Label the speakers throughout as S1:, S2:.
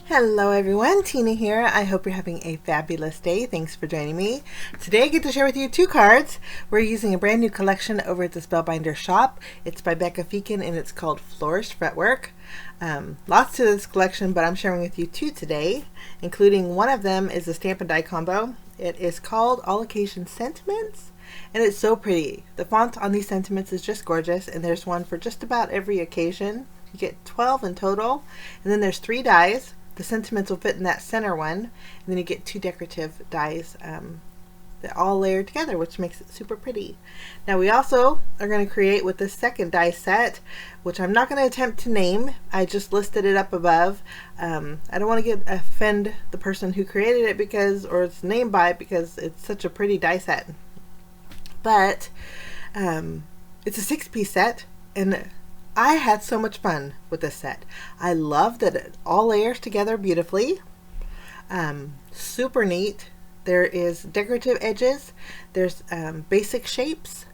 S1: Hello everyone, Tina here. I hope you're having a fabulous day. Thanks for joining me. Today I get to share with you two cards. We're using a brand new collection over at the Spellbinders shop. It's by Becca Feeken and it's called Flourished Fretwork. Lots to this collection, but I'm sharing with you two today, including one of them is a stamp and die combo. It is called All Occasion Sentiments and it's so pretty. The font on these sentiments is just gorgeous, and there's one for just about every occasion. You get 12 in total, and then there's 3 dies. The sentiments will fit in that center one, and then you get 2 decorative dies that all layered together, which makes it super pretty. Now we also are going to create with this second die set, which I'm not going to attempt to name. I just listed it up above. I don't want to offend the person who created it or it's named by it, because it's such a pretty die set. But it's a 6-piece set, and I had so much fun with this set. I love that it all layers together beautifully. Super neat. There is decorative edges. There's basic shapes.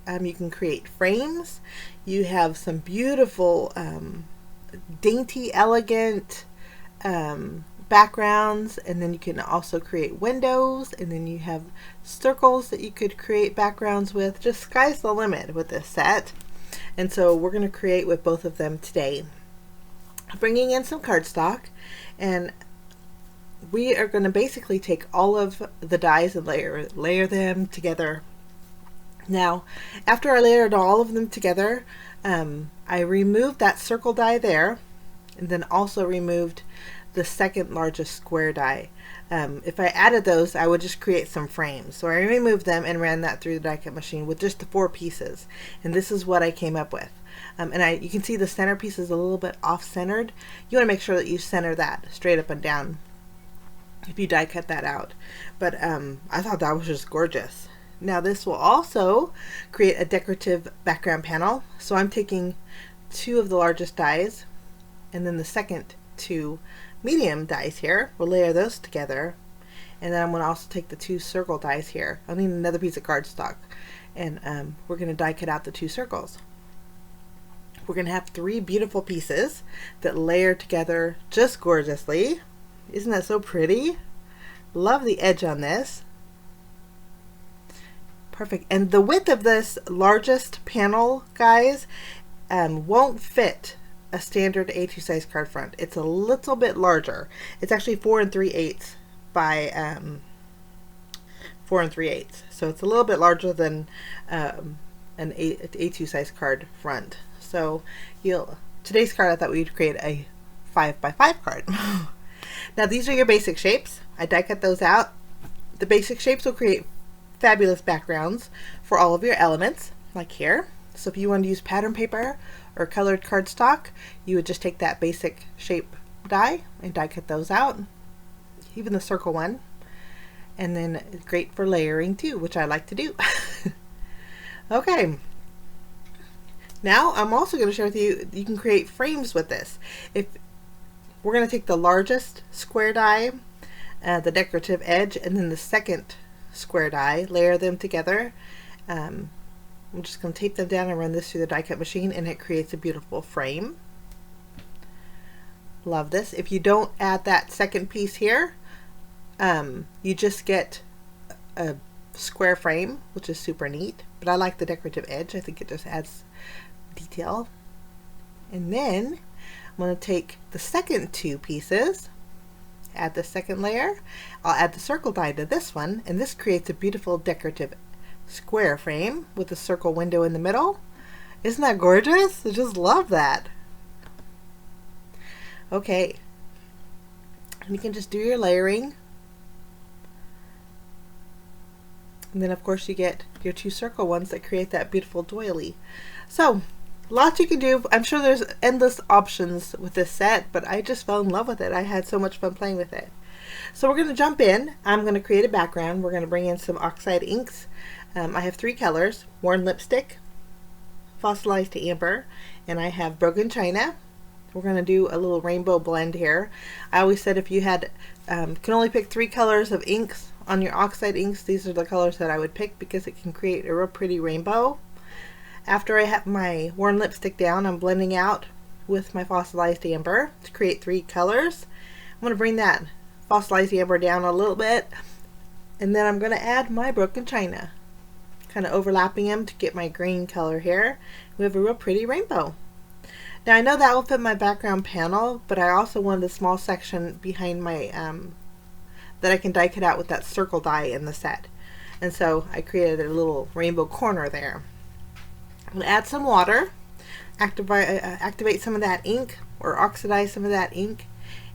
S1: You can create frames. You have some beautiful, dainty, elegant backgrounds, and then you can also create windows, and then you have circles that you could create backgrounds with. Just sky's the limit with this set. And so we're going to create with both of them today. Bringing in some cardstock, and we are going to basically take all of the dies and layer them together. Now, after I layered all of them together, I removed that circle die there, and then also removed the second largest square die. If I added those, I would just create some frames. So I removed them and ran that through the die cut machine with just the 4 pieces. And this is what I came up with. You can see the center piece is a little bit off-centered. You want to make sure that you center that straight up and down if you die cut that out. But I thought that was just gorgeous. Now this will also create a decorative background panel. So I'm taking 2 of the largest dies, and then the second 2 medium dies here. We'll layer those together, and then I'm going to also take the 2 circle dies here. I'll need another piece of cardstock, and we're going to die cut out the 2 circles. We're going to have 3 beautiful pieces that layer together just gorgeously. Isn't that so pretty? Love the edge on this. Perfect. And the width of this largest panel, guys, won't fit a standard A2 size card front. It's a little bit larger. It's actually 4 3/8 by 4 3/8. So it's a little bit larger than an A2 size card front. So today's card, I thought we'd create a 5 by 5 card. Now these are your basic shapes. I die cut those out. The basic shapes will create fabulous backgrounds for all of your elements, like here. So if you want to use pattern paper or colored cardstock, you would just take that basic shape die and die cut those out, even the circle one. And then it's great for layering too, which I like to do. Okay. Now I'm also going to share with you, you can create frames with this. If we're going to take the largest square die, the decorative edge, and then the second square die, layer them together. I'm just going to tape them down and run this through the die cut machine, and it creates a beautiful frame. Love this. If you don't add that second piece here, you just get a square frame, which is super neat. But I like the decorative edge. I think it just adds detail. And then I'm going to take the second 2 pieces, add the second layer. I'll add the circle die to this one, and this creates a beautiful decorative square frame with a circle window in the middle. Isn't that gorgeous? I just love that. Okay, you can just do your layering, and then of course you get your 2 circle ones that create that beautiful doily. So lots you can do. I'm sure there's endless options with this set, but I just fell in love with it. I had so much fun playing with it. So we're going to jump in. I'm going to create a background. We're going to bring in some oxide inks. I have 3 colors: worn lipstick, fossilized amber, and I have broken china. We're going to do a little rainbow blend here. I always said if you had can only pick 3 colors of inks on your oxide inks, these are the colors that I would pick, because it can create a real pretty rainbow. After I have my worn lipstick down, I'm blending out with my fossilized amber to create 3 colors. I'm going to bring that fossilized amber down a little bit, and then I'm going to add my broken china, kind of overlapping them to get my green color here. We have a real pretty rainbow. Now I know that will fit my background panel, but I also wanted a small section behind my that I can die cut out with that circle die in the set. And so I created a little rainbow corner there. I'm going to add some water, activate some of that ink, or oxidize some of that ink,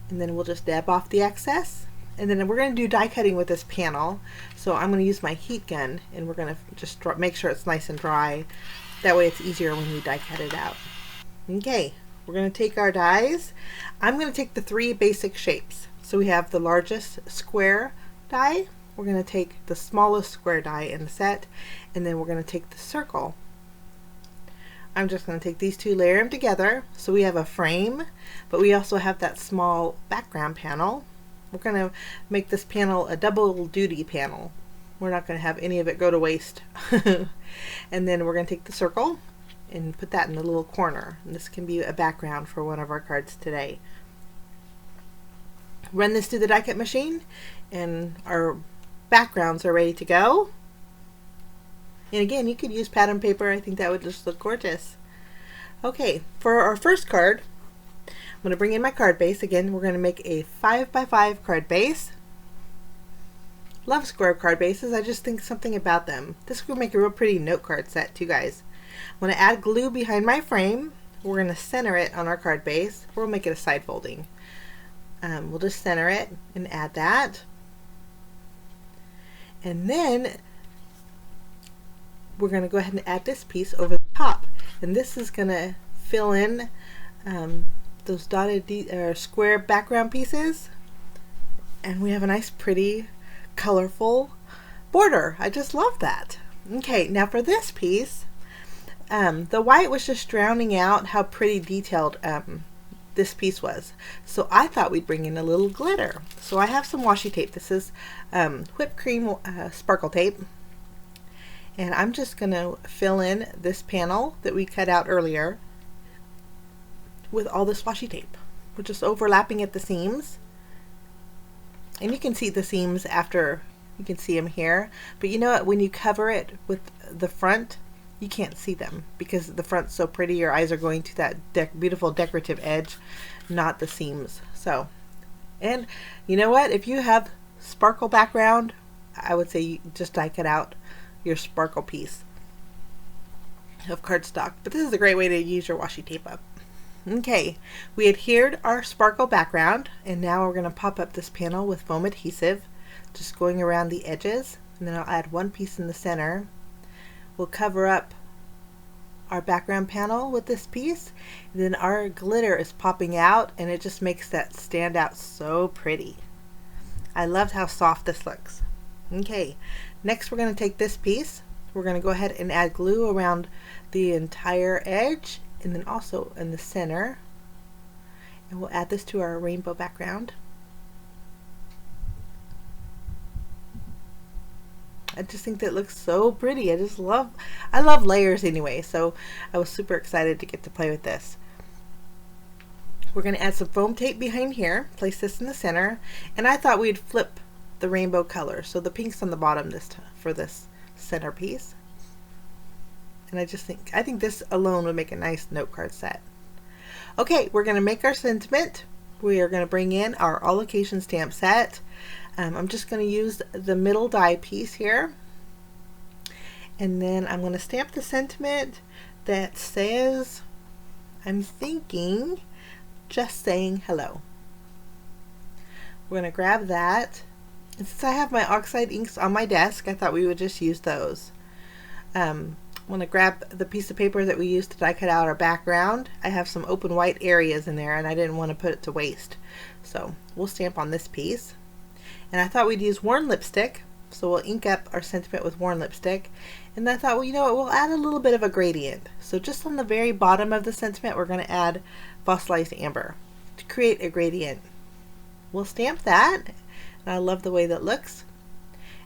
S1: and then we'll just dab off the excess. And then we're going to do die cutting with this panel, so I'm going to use my heat gun, and we're going to just make sure it's nice and dry. That way it's easier when we die cut it out. Okay, we're going to take our dies. I'm going to take the 3 basic shapes. So we have the largest square die, we're going to take the smallest square die in the set, and then we're going to take the circle. I'm just going to take these 2, layer them together, so we have a frame, but we also have that small background panel. We're going to make this panel a double duty panel. We're not going to have any of it go to waste. And then we're going to take the circle and put that in the little corner. And this can be a background for one of our cards today. Run this through the die cut machine, and our backgrounds are ready to go. And again, you could use pattern paper. I think that would just look gorgeous. Okay, for our first card, I'm going to bring in my card base. Again, we're going to make a 5x5 card base. Love square card bases. I just think something about them. This will make a real pretty note card set too, guys. I'm going to add glue behind my frame. We're going to center it on our card base. We'll make it a side folding. We'll just center it and add that. And then we're going to go ahead and add this piece over the top. And this is going to fill in those dotted square background pieces. And we have a nice pretty colorful border. I just love that. Okay, now for this piece, the white was just drowning out how pretty detailed this piece was. So I thought we'd bring in a little glitter. So I have some washi tape. This is whipped cream sparkle tape. And I'm just going to fill in this panel that we cut out earlier with all this washi tape. We're just overlapping at the seams. And you can see the seams after, you can see them here. But you know what, when you cover it with the front, you can't see them because the front's so pretty. Your eyes are going to that beautiful decorative edge, not the seams. So, and you know what, if you have sparkle background, I would say you just die cut out your sparkle piece of cardstock. But this is a great way to use your washi tape up. Okay, we adhered our sparkle background, and now we're going to pop up this panel with foam adhesive, just going around the edges, and then I'll add one piece in the center. We'll cover up our background panel with this piece, and then our glitter is popping out, and it just makes that stand out so pretty. I loved how soft this looks. Okay, next we're going to take this piece. We're going to go ahead and add glue around the entire edge, and then also in the center, and we'll add this to our rainbow background. I just think that looks so pretty. I love layers anyway, so I was super excited to get to play with this. We're going to add some foam tape behind here, place this in the center, and I thought we'd flip the rainbow color, so the pink's on the bottom this time for this centerpiece. And I think this alone would make a nice note card set. Okay, we're going to make our sentiment. We are going to bring in our all occasion stamp set. I'm just going to use the middle die piece here, and then I'm going to stamp the sentiment that says, I'm thinking, just saying hello. We're going to grab that, and since I have my oxide inks on my desk, I thought we would just use those. I'm going to grab the piece of paper that we used to die cut out our background. I have some open white areas in there, and I didn't want to put it to waste, so we'll stamp on this piece. And I thought we'd use worn lipstick, so we'll ink up our sentiment with worn lipstick. And I thought, well, you know what, we'll add a little bit of a gradient. So just on the very bottom of the sentiment, we're going to add fossilized amber to create a gradient. We'll stamp that, and I love the way that looks.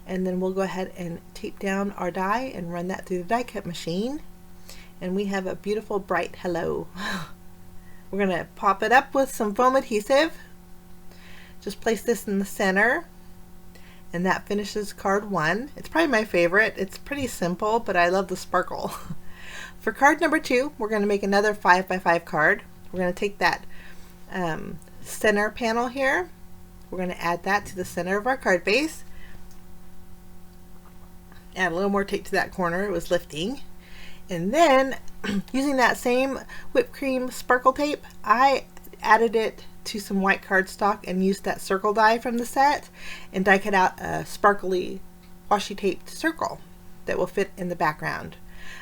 S1: And then we'll go ahead and tape down our die and run that through the die cut machine. And we have a beautiful bright hello. We're going to pop it up with some foam adhesive. Just place this in the center, and that finishes card 1. It's probably my favorite. It's pretty simple, but I love the sparkle. For card number 2, we're going to make another 5x5 card. We're going to take that center panel here. We're going to add that to the center of our card base. Add a little more tape to that corner. It was lifting. And then using that same whipped cream sparkle tape, I added it to some white cardstock and used that circle die from the set and die cut out a sparkly washi taped circle that will fit in the background.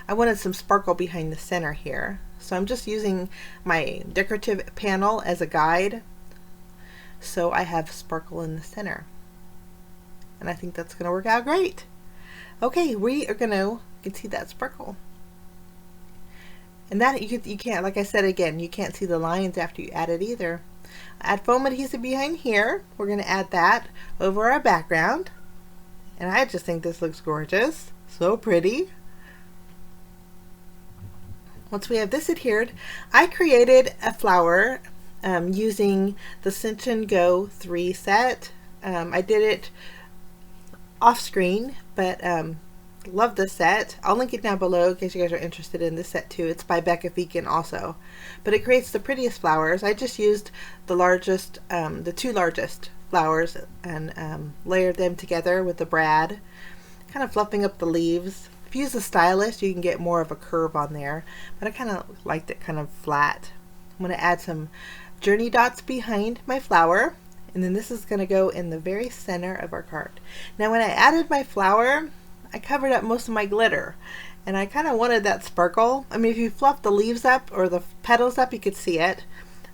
S1: I wanted some sparkle behind the center here, so I'm just using my decorative panel as a guide, so I have sparkle in the center, and I think that's going to work out great. Okay, we are going to, you can see that sparkle. And that you can't, like I said again, you can't see the lines after you add it either. Add foam adhesive behind here. We're going to add that over our background. And I just think this looks gorgeous. So pretty. Once we have this adhered, I created a flower using the Cinch and Go 3 set. I did it off screen, but love this set. I'll link it down below in case you guys are interested in this set too. It's by Becca Feeken also. But it creates the prettiest flowers. I just used the largest, the 2 largest flowers and layered them together with the brad, kind of fluffing up the leaves. If you use a stylus, you can get more of a curve on there, but I kind of liked it kind of flat. I'm going to add some journey dots behind my flower, and then this is going to go in the very center of our card. Now when I added my flower, I covered up most of my glitter, and I kind of wanted that sparkle. I mean, if you fluff the leaves up or the petals up, you could see it,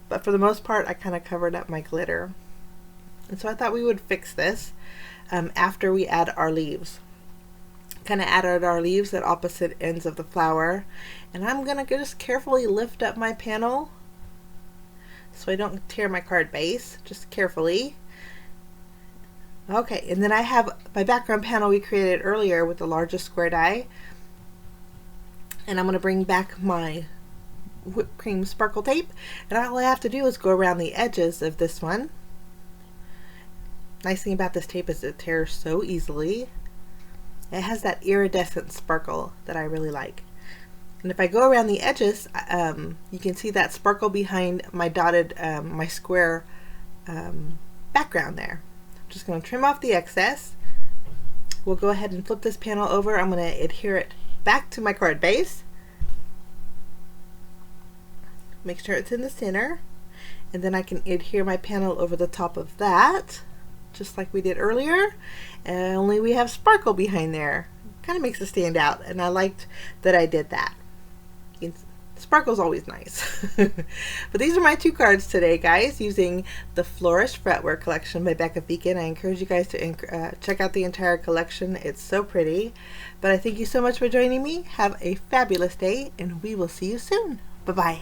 S1: but for the most part I kind of covered up my glitter. And so I thought we would fix this after we add our leaves. Kind of added our leaves at opposite ends of the flower, and I'm gonna just carefully lift up my panel so I don't tear my card base, just carefully. Okay, and then I have my background panel we created earlier with the largest square die, and I'm going to bring back my whipped cream sparkle tape, and all I have to do is go around the edges of this one. Nice thing about this tape is it tears so easily. It has that iridescent sparkle that I really like. And if I go around the edges, you can see that sparkle behind my dotted, my square background there. Just going to trim off the excess. We'll go ahead and flip this panel over. I'm going to adhere it back to my card base. Make sure it's in the center, and then I can adhere my panel over the top of that, just like we did earlier, and only we have sparkle behind there. Kind of makes it stand out, and I liked that I did that. Sparkle's always nice. But these are my 2 cards today, guys, using the Flourished Fretwork collection by Becca Feeken. I encourage you guys to check out the entire collection. It's so pretty. But I thank you so much for joining me. Have a fabulous day, and we will see you soon. Bye-bye.